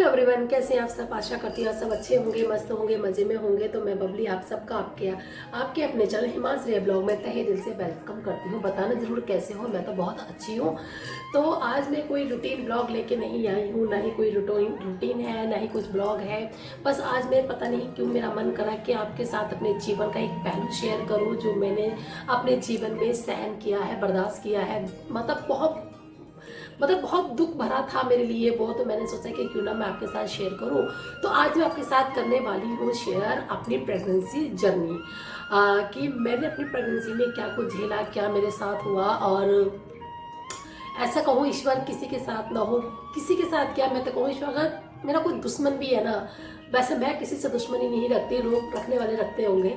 Everyone, कैसे हैं आप सब। आशा करती हूँ आप सब अच्छे होंगे, मस्त होंगे, मजे में होंगे। तो मैं बबली आप सबका आपके अपने चैनल हिमांश रिया ब्लॉग में तहे दिल से वेलकम करती हूँ। बताना जरूर कैसे हो। मैं तो बहुत अच्छी हूँ। तो आज मैं कोई रूटीन ब्लॉग लेके नहीं आई हूँ, ना ही कोई रूटीन है, ना ही कुछ ब्लॉग है। बस आज मैं पता नहीं क्यों मेरा मन करा कि आपके साथ अपने जीवन का एक पहलू शेयर करूँ जो मैंने अपने जीवन में सहन किया है, बर्दाश्त किया है। बहुत दुख भरा था मेरे लिए वो। तो मैंने सोचा कि क्यों ना मैं आपके साथ शेयर करूं। तो आज मैं आपके साथ करने वाली हूँ शेयर अपनी प्रेगनेंसी जर्नी, कि मैंने अपनी प्रेगनेंसी में क्या कुछ झेला, क्या मेरे साथ हुआ। और ऐसा कहूँ ईश्वर किसी के साथ ना हो, किसी के साथ क्या, मैं तो कहूँ ईश्वर अगर मेरा कोई दुश्मन भी है ना, वैसे मैं किसी से दुश्मनी नहीं रखती, लोग रखने वाले रखते होंगे।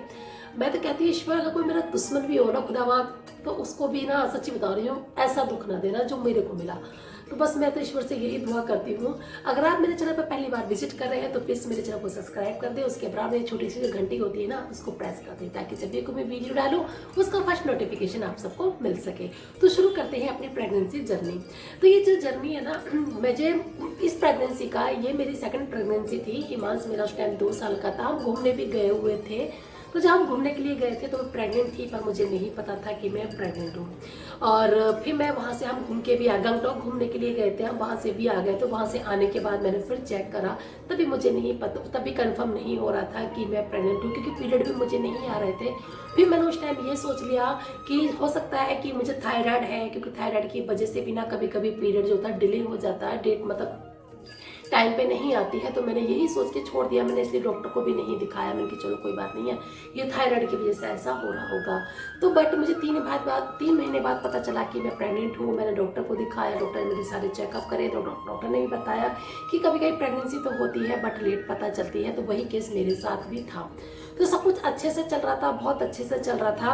मैं तो कहती हूँ ईश्वर अगर कोई मेरा दुश्मन भी हो ना खुदावा, तो उसको भी ना, सच्ची बता रही हूँ, ऐसा दुख ना देना जो मेरे को मिला। तो बस मैं तो ईश्वर से यही दुआ करती हूँ। अगर आप मेरे चैनल पर पहली बार विजिट कर रहे हैं तो प्लीज़ मेरे चैनल को सब्सक्राइब कर दें। उसके बराबर में छोटी सी जो घंटी होती है ना, उसको प्रेस कर दें ताकि जब भी कोई वीडियो डालूँ उसका फर्स्ट नोटिफिकेशन आप सबको मिल सके। तो शुरू करते हैं अपनी प्रेगनेंसी जर्नी। तो ये जो जर्नी है ना, मुझे इस प्रेगनेंसी का, ये मेरी सेकंड प्रेगनेंसी थी। हिमांश मेरा उस टाइम 2 साल का था। हम घूमने भी गए हुए थे। तो जब हम घूमने के लिए गए थे तो मैं प्रेग्नेंट थी, पर मुझे नहीं पता था कि मैं प्रेग्नेंट हूँ। और फिर मैं वहाँ से, हम घूम के भी आ, गंगटोक घूमने के लिए गए थे, हम वहाँ से भी आ गए। तो वहाँ से आने के बाद मैंने फिर चेक करा, तभी मुझे नहीं पता, तभी कंफर्म नहीं हो रहा था कि मैं प्रेग्नेंट हूँ, क्योंकि पीरियड भी मुझे नहीं आ रहे थे। फिर मैंने उस टाइम ये सोच लिया कि हो सकता है कि मुझे थायराइड है, क्योंकि थायराइड की वजह से भी ना कभी कभी पीरियड जो होता है डिले हो जाता है, डेट मतलब टाइम पे नहीं आती है। तो मैंने यही सोच के छोड़ दिया। मैंने इसलिए डॉक्टर को भी नहीं दिखाया। मैंने कि चलो कोई बात नहीं है, ये थायराइड की वजह से ऐसा हो रहा होगा। तो बट मुझे 3 महीने बाद पता चला कि मैं प्रेग्नेंट हूँ। मैंने डॉक्टर को दिखाया, डॉक्टर ने मेरे सारे चेकअप करे। तो डॉक्टर ने भी बताया कि कभी कभी प्रेगनेंसी तो होती है बट लेट पता चलती है। तो वही केस मेरे साथ भी था। तो सब कुछ अच्छे से चल रहा था, बहुत अच्छे से चल रहा था।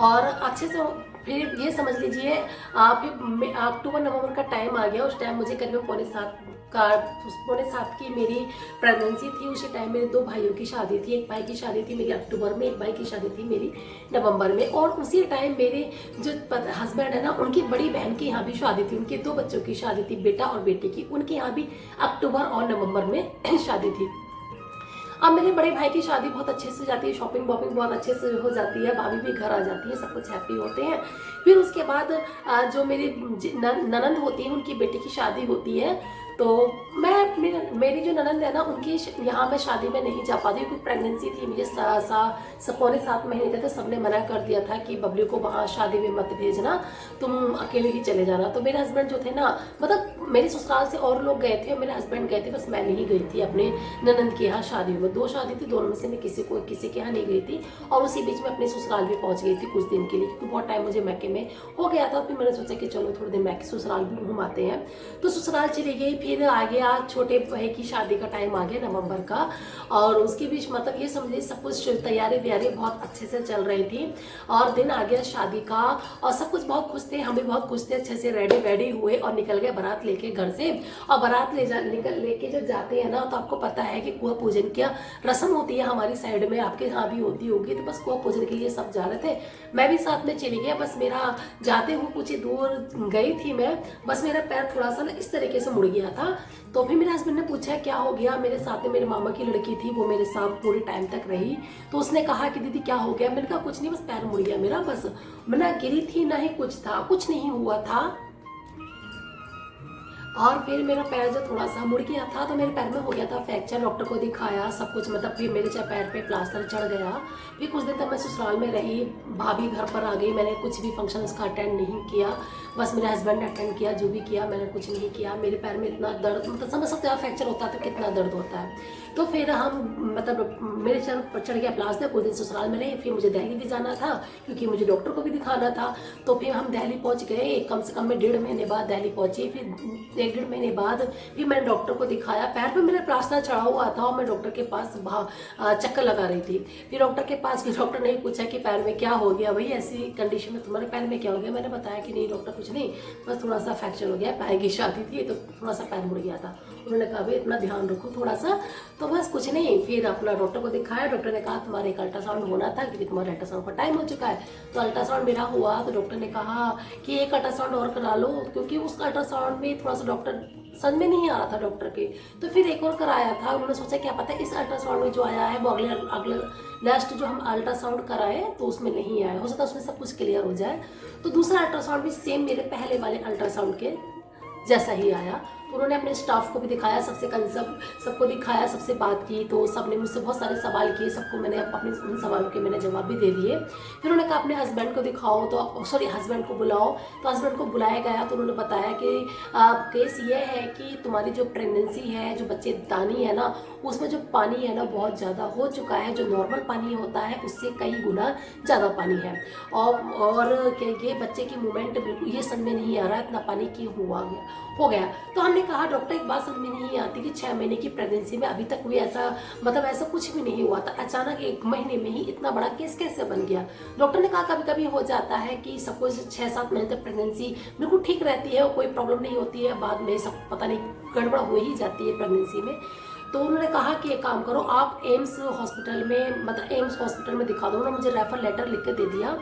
और अच्छे से फिर ये समझ लीजिए, फिर अक्टूबर नवंबर का टाइम आ गया। उस टाइम मुझे करीब पौने सात की मेरी प्रेगनेंसी थी। उसी टाइम मेरे 2 भाइयों की शादी थी। एक भाई की शादी थी मेरी अक्टूबर में, एक भाई की शादी थी मेरी नवंबर में। और उसी टाइम मेरे जो हस्बैंड है ना, उनकी बड़ी बहन की यहाँ भी शादी थी। उनके 2 बच्चों की शादी थी, बेटा और बेटी की। उनके यहाँ भी अक्टूबर और नवंबर में शादी थी। अब मेरे बड़े भाई की शादी बहुत अच्छे से जाती है, शॉपिंग वॉपिंग बहुत अच्छे से हो जाती है, भाभी भी घर आ जाती है, सब कुछ हैप्पी होते हैं। फिर उसके बाद जो मेरी ननंद होती है, उनकी बेटी की शादी होती है। तो मेरी जो ननंद है ना, उनकी यहाँ मैं शादी में नहीं जा पाती क्योंकि प्रेगनेंसी थी। मुझे पौने 7 महीने थे। तो सबने मना कर दिया था कि बबली को वहाँ शादी में मत भेजना, तुम अकेले ही चले जाना। तो मेरे हस्बैंड जो थे ना, मतलब मेरे ससुराल से और लोग गए थे, मेरे हस्बैंड गए थे, बस मैं नहीं गई थी अपने ननंद के यहाँ शादी में। 2 शादी थी, दोनों में से मैं किसी के यहाँ नहीं गई थी। और उसी बीच में अपने ससुराल भी पहुँच गई थी कुछ दिन के लिए, क्योंकि बहुत टाइम मुझे मैके में हो गया था। फिर मैंने सोचा कि चलो थोड़े दिन मैके ससुराल भी घुमाते हैं। तो ससुराल चली गई। फिर आ गया छोटे भाई की शादी का टाइम आ गया नवंबर का। और उसके बीच मतलब ये समझिए सब कुछ तैयारी व्यारी बहुत अच्छे से चल रही थी। और दिन आ गया शादी का, और सब कुछ बहुत खुश थे, हम भी बहुत खुश थे। अच्छे से रेडी हुए और निकल गए बारात लेके घर से। और बारात लेके जब जाते हैं ना, तो आपको पता है कि कुआं पूजन की रस्म होती है हमारी साइड में, आपके यहाँ भी होती होगी। तो बस कुआं पूजन के लिए सब जा रहे थे, मैं भी साथ में चली गई। बस मेरा जाते हुए कुछ ही दूर गई थी मैं, बस मेरा पैर थोड़ा सा ना इस तरीके से मुड़ गया था। तो फिर मेरे हस्बैंड ने पूछा क्या हो गया। मेरे साथ में मेरे मामा की लड़की थी, वो मेरे साथ पूरे टाइम तक रही। तो उसने कहा कि दीदी क्या हो गया। मैंने कहा कुछ नहीं, बस पैर मुड़ गया मेरा, बस मैं ना गिरी थी ना ही कुछ था, कुछ नहीं हुआ था। और फिर मेरा पैर जो थोड़ा सा मुड़ गया था, तो मेरे पैर में हो गया था फ्रैक्चर। डॉक्टर को दिखाया, सब कुछ मतलब, फिर मेरे पैर पे प्लास्टर चढ़ गया। फिर कुछ दिन तक मैं ससुराल में रही, भाभी घर पर आ गई। मैंने कुछ भी फंक्शन का अटेंड नहीं किया, बस मेरे हस्बैंड ने अटेंड किया। जो भी किया मैंने कुछ नहीं किया। मेरे पैर में इतना दर्द, मतलब समझ सकते हो फ्रैक्चर होता है तो कितना दर्द होता है। तो फिर हम मतलब मेरे चढ़ गया प्लास्टर। कुछ दिन ससुराल में रही। फिर मुझे दिल्ली भी जाना था क्योंकि मुझे डॉक्टर को भी दिखाना था। तो फिर हम दिल्ली पहुंच गए। कम से कम मैं 1.5 महीने बाद दिल्ली पहुंची। फिर 1-1.5 महीने बाद फिर मैंने डॉक्टर को दिखाया। पैर पे मेरा प्लास्टर चढ़ा हुआ था और मैं डॉक्टर के पास चक्कर लगा रही थी। फिर डॉक्टर के पास, फिर डॉक्टर ने पूछा कि पैर में क्या हो गया, भाई ऐसी कंडीशन में तुम्हारे पैर में क्या हो गया। मैंने बताया कि नहीं डॉक्टर कुछ नहीं, बस थोड़ा सा फ्रैक्चर हो गया, पैर की शादी थी तो थोड़ा सा पैर मुड़ गया था। उन्होंने कहा भाई इतना ध्यान रखो थोड़ा सा। तो बस कुछ नहीं, फिर अपना डॉक्टर को दिखाया। डॉक्टर ने कहा तुम्हारे एक अल्ट्रासाउंड होना था क्योंकि तुम्हारे अल्ट्रासाउंड का टाइम हो चुका है। तो अल्ट्रासाउंड मेरा हुआ। तो डॉक्टर ने कहा कि एक अल्ट्रासाउंड और करा लो, क्योंकि उस अल्ट्रासाउंड में थोड़ा सा डॉक्टर समझ में नहीं आ रहा था डॉक्टर के। तो फिर एक और कराया था, उन्होंने सोचा क्या पता इस अल्ट्रासाउंड में जो आया है वो अगले अगले नेक्स्ट जो हम अल्ट्रासाउंड कराए तो उसमें नहीं आया, हो सकता है उसमें सब कुछ क्लियर हो जाए। तो दूसरा अल्ट्रासाउंड भी सेम मेरे पहले वाले अल्ट्रासाउंड के जैसा ही आया। तो उन्होंने अपने स्टाफ को भी दिखाया, सबको दिखाया, सबसे बात की, तो सबने मुझसे बहुत सारे सवाल किए, सबको मैंने अपने उन सवालों के मैंने जवाब भी दे दिए। फिर उन्होंने कहा अपने हस्बैंड को दिखाओ, तो सॉरी हस्बैंड को बुलाओ। तो हस्बैंड को बुलाया गया तो उन्होंने बताया कि केस ये है कि तुम्हारी जो प्रेगनेंसी है, जो बच्चेदानी है ना, उसमें जो पानी है ना बहुत ज़्यादा हो चुका है, जो नॉर्मल पानी होता है उससे कई गुना ज़्यादा पानी है। और ये बच्चे की मूवमेंट बिल्कुल ये समझ में नहीं आ रहा इतना पानी क्यों हो गया। तो हमने कहा डॉक्टर एक बात समझ में नहीं आती कि 6 महीने की प्रेगनेंसी में अभी तक भी ऐसा ऐसा कुछ भी नहीं हुआ था, अचानक 1 महीने में ही इतना बड़ा केस कैसे बन गया। डॉक्टर ने कहा कभी कभी हो जाता है कि सबको 6-7 महीने तक प्रेगनेंसी बिल्कुल ठीक रहती है, कोई प्रॉब्लम नहीं होती है, बाद में सब पता नहीं गड़बड़ हो ही जाती है प्रेगनेंसी में। तो उन्होंने कहा कि एक काम करो आप एम्स हॉस्पिटल में दिखा दो। उन्होंने मुझे रेफर लेटर लिख के दे दिया।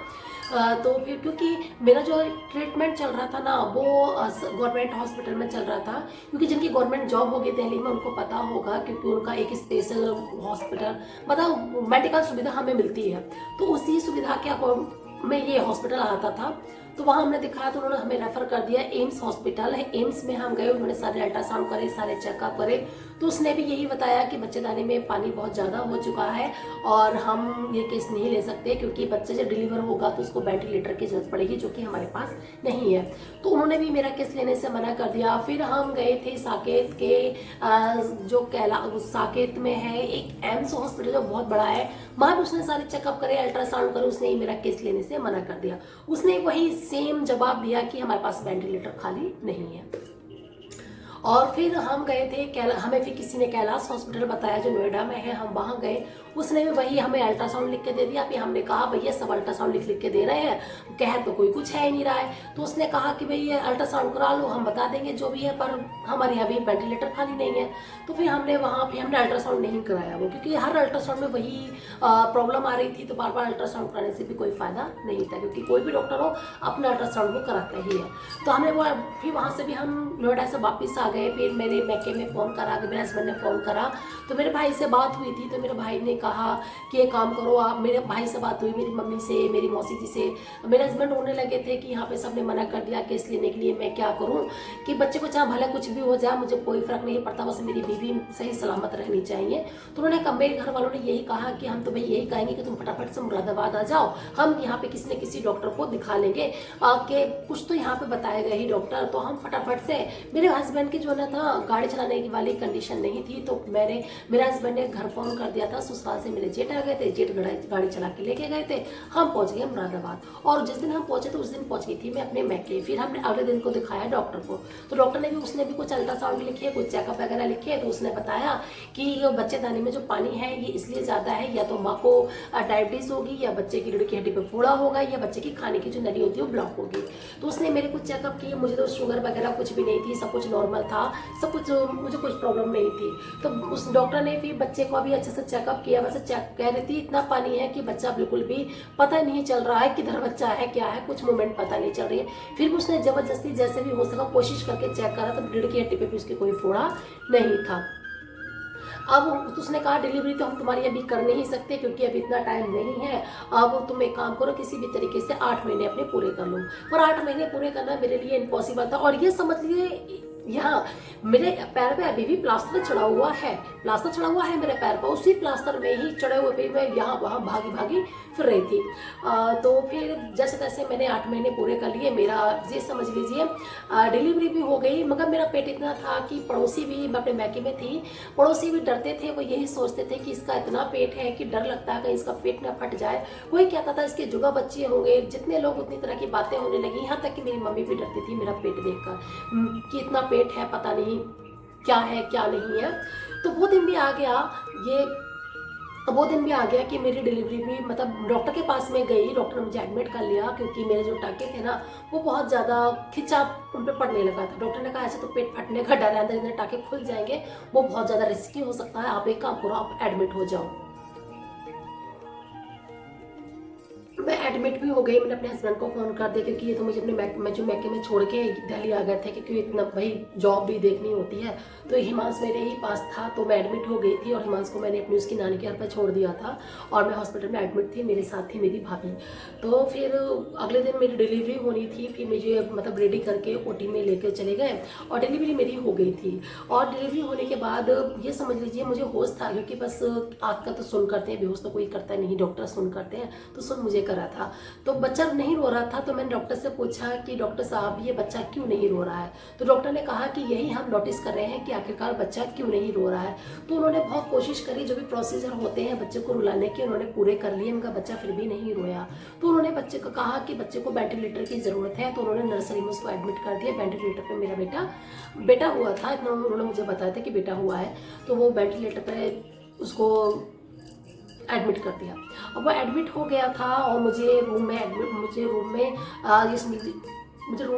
तो फिर क्योंकि मेरा जो ट्रीटमेंट चल रहा था ना वो गवर्नमेंट हॉस्पिटल में चल रहा था, क्योंकि जिनकी गवर्नमेंट जॉब होगी दिल्ली में उनको पता होगा, क्योंकि उनका एक स्पेशल हॉस्पिटल मेडिकल सुविधा हमें मिलती है, तो उसी सुविधा के में ये हॉस्पिटल आता था। तो वहाँ हमने दिखाया तो उन्होंने हमें रेफर कर दिया एम्स हॉस्पिटल है। एम्स में हम गए, उन्होंने सारे अल्ट्रासाउंड करे, सारे चेकअप करे, तो उसने भी यही बताया कि बच्चेदानी में पानी बहुत ज़्यादा हो चुका है और हम ये केस नहीं ले सकते, क्योंकि बच्चा जब डिलीवर होगा तो उसको वेंटिलेटर की जरूरत पड़ेगी, जो कि हमारे पास नहीं है। तो उन्होंने भी मेरा केस लेने से मना कर दिया। फिर हम गए थे साकेत के जो साकेत में है एक एम्स हॉस्पिटल जो बहुत बड़ा है, वहाँ भी उसने सारे चेकअप करे, अल्ट्रासाउंड करे, उसने ही मेरा केस लेने से मना कर दिया। उसने वही सेम जवाब दिया कि हमारे पास वेंटिलेटर खाली नहीं है। और फिर हम गए थे हमें फिर किसी ने कैलाश हॉस्पिटल बताया जो नोएडा में है, हम वहाँ गए, उसने भी वही हमें अल्ट्रासाउंड लिख के दे दिया। फिर हमने कहा भैया सब अल्ट्रासाउंड लिख के दे रहे हैं, कह तो कोई कुछ है ही नहीं रहा है। तो उसने कहा कि भैया अल्ट्रासाउंड करा लो, हम बता देंगे जो भी है, पर हमारे यहाँ भी वेंटिलेटर खाली नहीं है। तो फिर हमने अल्ट्रासाउंड नहीं कराया वो, क्योंकि हर अल्ट्रासाउंड में वही प्रॉब्लम आ रही थी, तो बार बार अल्ट्रासाउंड कराने से भी कोई फायदा नहीं था, क्योंकि कोई भी डॉक्टर हो अपना अल्ट्रासाउंड वो कराता ही है। तो हमने फिर वहाँ से भी हम नोएडा से वापस आ गए। फिर मेरे मैके में फ़ोन करा, मेरे हस्बैंड ने फ़ोन करा, तो मेरे भाई से बात हुई थी, तो मेरे भाई ने कहा कि एक काम करो आप, मेरे भाई से बात हुई, मेरी मम्मी से, मेरी मौसी जी से। मेरे हस्बैंड रोने लगे थे कि यहाँ पे सबने मना कर दिया केस लेने के लिए, मैं क्या करूँ, कि बच्चे को चाहे भले कुछ भी हो जाए मुझे कोई फ़र्क नहीं पड़ता, बस मेरी बीवी सही सलामत रहनी चाहिए। तो उन्होंने कहा, मेरे घर वालों ने यही कहा कि हम तुम्हें यही कहेंगे कि तुम फटाफट से मुरादाबाद आ जाओ, हम यहाँ पे किसी न किसी डॉक्टर को दिखा लेंगे, कि कुछ तो यहाँ पे बताए गए ही डॉक्टर। तो हम फटाफट से, मेरे हस्बैंड की जो ना था गाड़ी चलाने की वाली कंडीशन नहीं थी, तो मेरे हस्बैंड ने घर फोन कर दिया था, ससुराल से मेरे जेठ आ गए थे, जेठ गाड़ी चला के लेके गए थे, हम पहुंच गए मुरादाबाद। और जिस दिन हम पहुंचे तो उस दिन पहुंच गई थी मैं अपने मैके। फिर हमने अगले दिन को दिखाया डॉक्टर को, तो डॉक्टर ने भी उसने भी कुछ अल्ट्रासाउंड लिखे, कुछ चेकअप वगैरह लिखे, तो उसने बताया कि ये बच्चेदानी में जो पानी है ये इसलिए ज़्यादा है, या तो माँ को डायबिटीज़ होगी, या बच्चे की रीढ़ की हड्डी पे फोड़ा होगा, या बच्चे की खाने की जो नली होती है वो ब्लॉक होगी। तो उसने मेरे कुछ चेकअप किए, मुझे तो शुगर वगैरह कुछ भी नहीं थी, सब कुछ नॉर्मल था, सब कुछ, मुझे कुछ प्रॉब्लम नहीं थी। तो उस डॉक्टर ने फिर बच्चे को अभी अच्छे से चेकअप किया, वैसे चेक कह रही थी इतना पानी है कि बच्चा बिल्कुल भी पता नहीं चल रहा है किधर बच्चा है क्या है, कुछ मूवमेंट पता नहीं चल रही है। फिर उसने जबरदस्ती जैसे भी हो सका कोशिश करके चेक करा, तो रीढ़ की हड्डी पे भी उसके कोई फोड़ा नहीं था। अब उसने कहा डिलीवरी तो हम तुम्हारी अभी कर नहीं सकते, क्योंकि अभी इतना टाइम नहीं है, अब तुम एक काम करो किसी भी तरीके से 8 महीने अपने पूरे कर लो। पर 8 महीने पूरे करना मेरे लिए इम्पॉसिबल था। और ये समझ लिए यहाँ मेरे पैर पे अभी भी प्लास्टर चढ़ा हुआ है मेरे पैर पर, उसी प्लास्टर में ही चढ़े हुए पे मैं यहाँ वहाँ भागी फिर रही थी। तो फिर जैसे तैसे मैंने 8 महीने पूरे कर लिए, मेरा ये समझ लीजिए डिलीवरी भी हो गई। मगर मेरा पेट इतना था कि पड़ोसी भी, मैं अपने मैके में थी, पड़ोसी भी डरते थे, वो यही सोचते थे कि इसका इतना पेट है कि डर लगता है कहीं इसका पेट ना फट जाए। कोई कहता था इसके जुगा बच्चे होंगे, जितने लोग उतनी तरह की बातें होने लगी। यहाँ तक कि मेरी मम्मी भी डरती थी मेरा पेट देखकर कि इतना पेट है, पता नहीं क्या है क्या नहीं है। तो वो दिन भी आ गया कि मेरी डिलीवरी भी, मतलब डॉक्टर के पास में गई, डॉक्टर ने मुझे एडमिट कर लिया, क्योंकि मेरे जो टाँके थे ना वो बहुत ज़्यादा खिंचा उन पर पड़ने लगा था। डॉक्टर ने कहा ऐसे तो पेट फटने का डर है, अंदर अंदर टाँके खुल जाएंगे, वो बहुत ज़्यादा रिस्की हो सकता है, आप एक काम करो आप एडमिट हो जाओ। मैं एडमिट भी हो गई। मैंने अपने हस्बैंड को फ़ोन कर दिया क्योंकि ये तो मुझे अपने मैके में छोड़ के दिल्ली आ गए थे क्योंकि इतना भाई जॉब भी देखनी होती है। तो हिमांश मेरे ही पास था, तो मैं एडमिट हो गई थी और हिमांश को मैंने अपनी उसकी नानी के घर पर छोड़ दिया था और मैं हॉस्पिटल में एडमिट थी। मेरे साथ थी मेरी भाभी। तो फिर अगले दिन मेरी डिलीवरी होनी थी, फिर मुझे मतलब रेडी करके ओटी में लेकर चले गए और डिलीवरी मेरी हो गई थी। और डिलीवरी होने के बाद ये समझ लीजिए मुझे होश था क्योंकि बस आँख का तो सुन करते हैं, बेहोश तो कोई करता नहीं, डॉक्टर सुन करते हैं, तो सुन मुझे करा था। तो बच्चा नहीं रो रहा था, तो मैंने डॉक्टर से पूछा कि डॉक्टर साहब ये बच्चा क्यों नहीं रो रहा है। तो डॉक्टर ने कहा कि यही हम नोटिस कर रहे हैं कि आखिरकार बच्चा क्यों नहीं रो रहा है। तो उन्होंने बहुत कोशिश करी, जो भी प्रोसीजर होते हैं बच्चे को रुलाने के उन्होंने पूरे कर लिए, उनका बच्चा फिर भी नहीं रोया। तो उन्होंने बच्चे को कहा कि बच्चे को वेंटिलेटर की ज़रूरत है, तो उन्होंने नर्सरी में उसको एडमिट कर दिया। वेंटिलेटर पर मेरा बेटा हुआ था, इतना उन्होंने मुझे बताया था कि बेटा हुआ है, तो वो वेंटिलेटर पर उसको एडमिट कर दिया। अब वो एडमिट हो गया था और मुझे रूम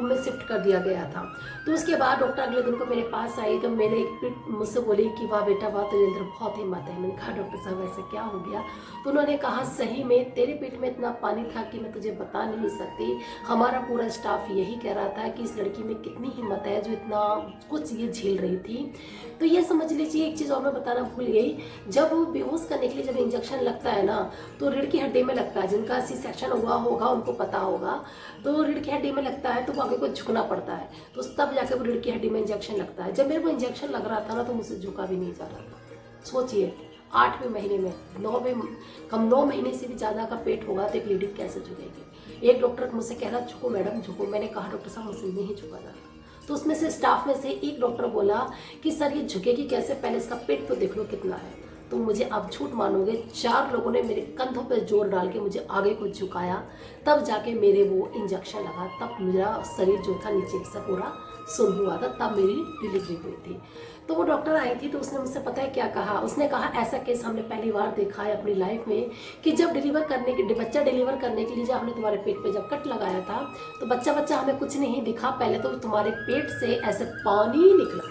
में शिफ्ट कर दिया गया था। तो उसके बाद डॉक्टर अगले दिन को मेरे पास आई, तो मेरे एक पीठ मुझसे बोली कि वाह बेटा वाह, तेरे अंदर बहुत हिम्मत है। मैंने कहा डॉक्टर साहब ऐसा क्या हो गया। तो उन्होंने कहा सही में तेरे पेट में इतना पानी था कि मैं तुझे बता नहीं सकती। हमारा पूरा स्टाफ यही कह रहा था कि इस लड़की में कितनी हिम्मत है जो इतना कुछ ये झेल रही थी। तो ये समझ लीजिए, एक चीज़ और मैं बताना भूल गई, जब बेहोश करने के लिए जब इंजेक्शन लगता है ना, तो रीढ़ की हड्डी में लगता है। जिनका सी सेक्शन हुआ होगा उनको पता होगा। तो रीढ़ की हड्डी में लगता है तो आगे को झुकना पड़ता है, तो तब जाकर वो रीढ़ की हड्डी में इंजेक्शन लगता है। जब मेरे को इंजेक्शन लग रहा था ना, तो मुझसे झुका भी नहीं जा रहा था। सोचिए 8वें महीने में 9 महीने से भी ज़्यादा का पेट होगा तो एक लेडी कैसे झुकेगी। एक डॉक्टर मुझसे कह रहा झुको मैडम झुको, मैंने कहा डॉक्टर साहब मुझसे नहीं झुका जा रहा। तो उसमें से स्टाफ में से एक डॉक्टर बोला कि सर ये झुकेगी कैसे, पहले इसका पेट तो देख लो कितना है। तो मुझे आप झूठ मानोगे, 4 लोगों ने मेरे कंधों पर जोर डाल के मुझे आगे को झुकाया, तब जाके मेरे वो इंजेक्शन लगा, तब मेरा शरीर जो था नीचे से पूरा सुन हुआ था, तब मेरी डिलीवरी हुई थी। तो वो डॉक्टर आई थी, तो उसने मुझसे पता है क्या कहा, उसने कहा ऐसा केस हमने पहली बार देखा है अपनी लाइफ में कि जब बच्चा डिलीवर करने के लिए जब हमने तुम्हारे पेट पे जब कट लगाया था, तो बच्चा हमें कुछ नहीं दिखा। पहले तो तुम्हारे पेट से ऐसे पानी निकला,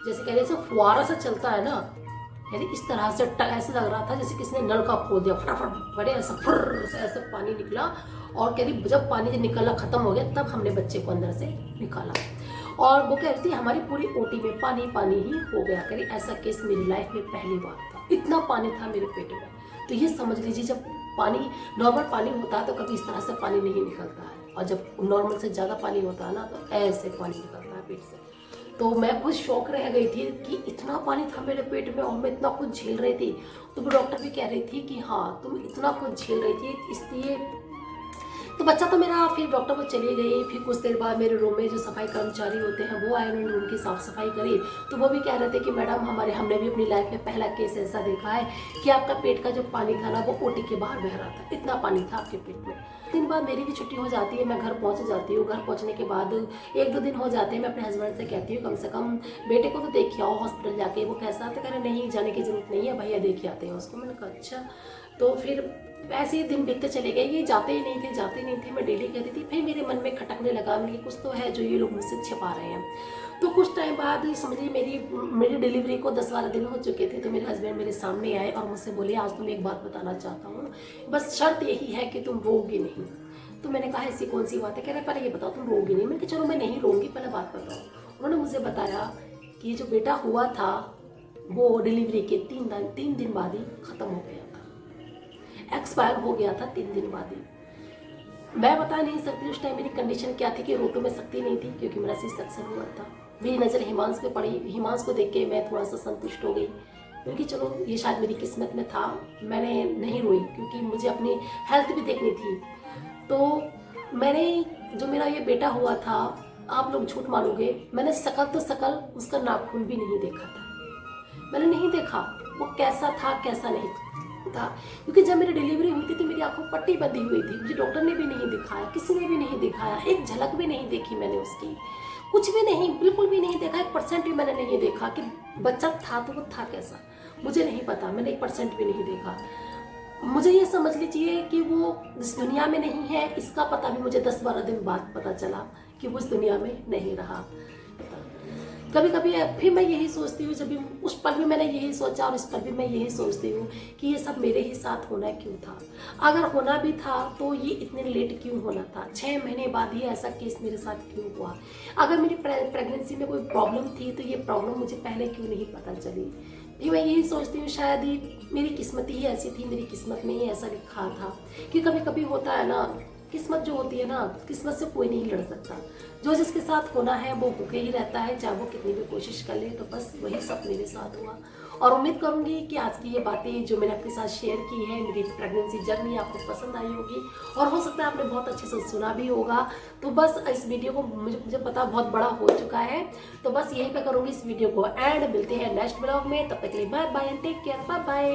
जैसे कह रहे जैसे फुवारा सा चलता है ना, यानी इस तरह से ऐसे लग रहा था जैसे किसी ने नल का खोल दिया, फटाफट बड़े ऐसा फुर्र से ऐसे पानी निकला। और कह रही जब पानी निकलना खत्म हो गया तब हमने बच्चे को अंदर से निकाला। और वो कह रही थी हमारी पूरी ओटी में पानी पानी ही हो गया। कह रही ऐसा केस मेरी लाइफ में पहली बार था, इतना पानी था मेरे पेट में। तो ये समझ लीजिए, जब पानी नॉर्मल पानी होता है तो कभी इस तरह से पानी नहीं निकलता है, और जब नॉर्मल से ज़्यादा पानी होता है ना तो ऐसे पानी निकलता है पेट से। तो मैं बहुत शौक रह गई थी कि इतना पानी था मेरे पेट में और मैं इतना कुछ झेल रही थी। तो वो डॉक्टर भी कह रही थी कि हाँ तुम इतना कुछ झेल रही थी, इसलिए। तो बच्चा तो मेरा, फिर डॉक्टर वो चली गई। फिर कुछ देर बाद मेरे रूम में जो सफाई कर्मचारी होते हैं वो आए, उन्होंने रूम की साफ़ सफाई करी। तो वो भी कह रहे थे कि मैडम हमने भी अपनी लाइफ में पहला केस ऐसा देखा है कि आपका पेट का जो पानी था ना वो ओटी के बाहर बह रहा था, इतना पानी था आपके पेट में। दिन बाद मेरी भी छुट्टी हो जाती है, मैं घर पहुंच जाती हूँ। घर पहुंचने के बाद 1-2 दिन हो जाते हैं, मैं अपने हस्बैंड से कहती हूँ कम से कम बेटे को तो देख आओ हॉस्पिटल जाके। वो कैसा आता, कह रहे नहीं जाने की जरूरत नहीं है भैया, देख आते हैं उसको। मैंने कहा अच्छा। तो फिर ऐसे ही दिन बीतते चले गए, ये जाते ही नहीं थे। मैं डेली कहती थी, फिर मेरे मन में खटकने लगा कि कुछ तो है जो ये लोग मुझसे छिपा रहे हैं। तो कुछ टाइम बाद समझिए मेरी डिलीवरी को 10-12 दिन हो चुके थे। तो मेरे हस्बैंड मेरे सामने आए और मुझसे बोले आज तुम्हें एक बात बताना चाहता हूँ, बस शर्त यही है कि तुम रोगी नहीं। तो मैंने कहा ऐसी कौन सी बात है। कह रहे पहले ये बताओ तुम रोगी नहीं। मैंने कहा चलो मैं नहीं रोऊंगी, पहले बात बताओ। उन्होंने मुझे बताया कि जो बेटा हुआ था वो डिलीवरी के 3 दिन बाद ही ख़त्म हो गया था, एक्सपायर हो गया था 3 दिन बाद ही। मैं बता नहीं सकती उस टाइम मेरी कंडीशन क्या थी कि रो तो मैं सकती नहीं थी क्योंकि मेरा सी सेक्शन हुआ था। मेरी नज़र हिमांश पे पड़ी, हिमांश को देख के मैं थोड़ा सा संतुष्ट हो गई क्योंकि चलो ये शायद मेरी किस्मत में था। मैंने नहीं रोई क्योंकि मुझे अपनी हेल्थ भी देखनी थी। तो मैंने जो मेरा ये बेटा हुआ था, आप लोग झूठ मानोगे, मैंने शकल उसका नाखून भी नहीं देखा था। मैंने नहीं देखा वो कैसा था कैसा नहीं था, क्योंकि जब मेरी डिलीवरी हुई थी तो मेरी आंखों पट्टी बंधी हुई थी। मुझे डॉक्टर ने भी नहीं दिखाया, किसी ने भी नहीं दिखाया, एक झलक भी नहीं देखी मैंने उसकी, कुछ भी नहीं, बिल्कुल भी नहीं देखा। 1% भी मैंने नहीं देखा कि बच्चा था तो वो था कैसा, मुझे नहीं पता। मैंने 1% भी नहीं देखा। मुझे ये समझ लीजिए कि वो इस दुनिया में नहीं है, इसका पता भी मुझे 10-12 दिन बाद पता चला कि वो इस दुनिया में नहीं रहा। कभी कभी फिर मैं यही सोचती हूँ, जब भी उस पल भी मैंने यही सोचा और इस पल भी मैं यही सोचती हूँ कि ये सब मेरे ही साथ होना क्यों था। अगर होना भी था तो ये इतने लेट क्यों होना था, 6 महीने बाद ही ऐसा केस मेरे साथ क्यों हुआ। अगर मेरी प्रेगनेंसी में कोई प्रॉब्लम थी तो ये प्रॉब्लम मुझे पहले क्यों नहीं पता चली। फिर मैं यही सोचती हूँ शायद ही मेरी किस्मत ही ऐसी थी, मेरी किस्मत में ही ऐसा लिखा था कि कभी कभी होता है ना, किस्मत जो होती है ना, किस्मत से कोई नहीं लड़ सकता। जो जिसके साथ होना है वो होके ही रहता है, चाहे वो कितनी भी कोशिश कर ले। तो बस वही सब मेरे साथ हुआ और उम्मीद करूंगी कि आज की ये बातें जो मैंने आपके साथ शेयर की है, मेरी प्रेगनेंसी जर्नी, आपको पसंद आई होगी और हो सकता है आपने बहुत अच्छे से सुना भी होगा। तो बस इस वीडियो को मुझे पता बहुत बड़ा हो चुका है, तो बस यहीं पे करूंगी इस वीडियो को एंड। मिलते हैं नेक्स्ट ब्लॉग में, तब तक के लिए bye bye and take care, bye bye.